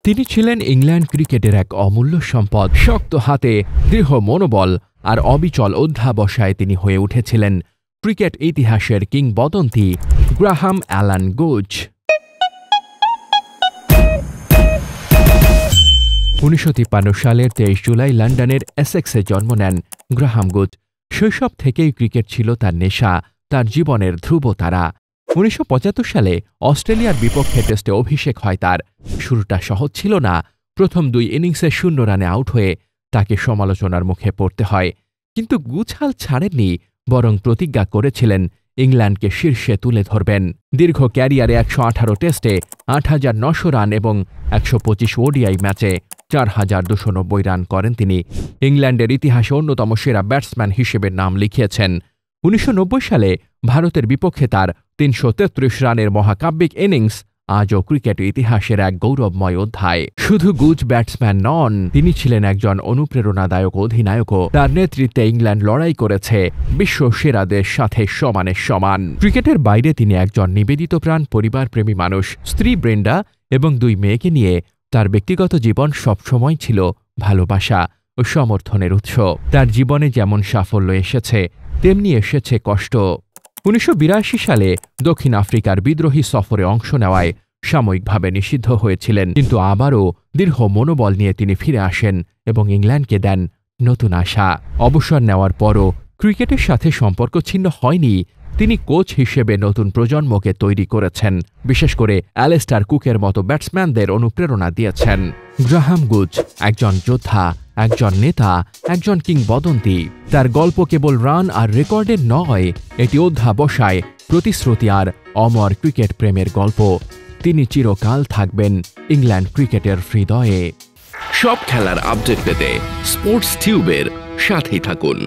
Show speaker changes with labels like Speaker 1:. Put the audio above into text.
Speaker 1: তিনি ছিলেন ইংল্যান্ড ক্রিকেটের এক অমূল্য সম্পদ। শক্ত হাতে, দৃঢ় মনোবল আর অবিচল অধ্যাবসায় তিনি হয়ে উঠেছিলেন ক্রিকেট ইতিহাসের কিংবদন্তি গ্রাহাম অ্যালান গুজ। 1953 সালের 23 জুলাই লন্ডনের এসেক্সে জন্ম নেন গ্রাহাম গুজ। শৈশব থেকেই ক্রিকেট ছিল তার নেশা, তার জীবনের ধ্রুবতারা। 1975 সালে অস্ট্রেলিয়ার বিপক্ষে টেস্টে অভিষেক হয় তার। শুরুটা সহজ ছিল না। প্রথম 2 ইনিংসে 0 রানে আউট হয়ে তাকে সমালোচনার মুখে পড়তে হয়। কিন্তু গুজ হাল ছাড়েননি, বরং প্রতিজ্ঞা করেছিলেন ইংল্যান্ডকে শীর্ষে তুলে ধরবেন। দীর্ঘ ক্যারিয়ারে 118 টেস্টে 8,900 রান এবং 125 ওডিআই ম্যাচে 4,290 রান করেন তিনি। ইংল্যান্ডের ইতিহাসে অন্যতম সেরা ব্যাটসম্যান হিসেবে নাম লিখিয়েছেন। 1990 সালে ভারতের বিপক্ষে তার 333 রানের মহাকাব্যিক ইনিংস আজও ক্রিকেট ইতিহাসের এক গৌরবময় অধ্যায়। শুধু গুজ ব্যাটসম্যান নন, তিনি ছিলেন একজন অনুপ্রেরণাদায়ক অধিনায়কও। তার নেতৃত্বে ইংল্যান্ড লড়াই করেছে বিশ্ব সেরাদের সাথে সমানে সমান। ক্রিকেটের বাইরে তিনি একজন নিবেদিতপ্রাণ পরিবারপ্রেমী মানুষ। স্ত্রী ব্রেন্ডা এবং 2 মেয়েকে নিয়ে তার ব্যক্তিগত জীবন সবসময় ছিল ভালোবাসা ও সমর্থনের উৎস। তার জীবনে যেমন সাফল্য এসেছে, তেমনি এসেছে কষ্ট। 1982 সালে দক্ষিণ আফ্রিকার বিদ্রোহী সফরে অংশ নেওয়ায় সাময়িকভাবে নিষিদ্ধ হয়েছিলেন, কিন্তু আবারও দৃঢ় মনোবল নিয়ে তিনি ফিরে আসেন এবং ইংল্যান্ডকে দেন নতুন আশা। অবসর নেওয়ার পরও ক্রিকেটের সাথে সম্পর্ক ছিন্ন হয়নি। তিনি কোচ হিসেবে নতুন প্রজন্মকে তৈরি করেছেন, বিশেষ করে অ্যালেস্টার কুকের মতো ব্যাটসম্যানদের অনুপ্রেরণা দিয়েছেন। গ্রাহাম গুজ একজন যোদ্ধা, একজন নেতা, একজন কিংবদন্তি। তার গল্প কেবল রান আর রেকর্ডের নয়, এটি অধ্যাবসায়, প্রতিশ্রুতি আর অমর ক্রিকেট প্রেমের গল্প। তিনি চিরকাল থাকবেন ইংল্যান্ড ক্রিকেটের হৃদয়ে।
Speaker 2: সব খেলার আপডেট পেতে স্পোর্টস টিউবের সাথেই থাকুন।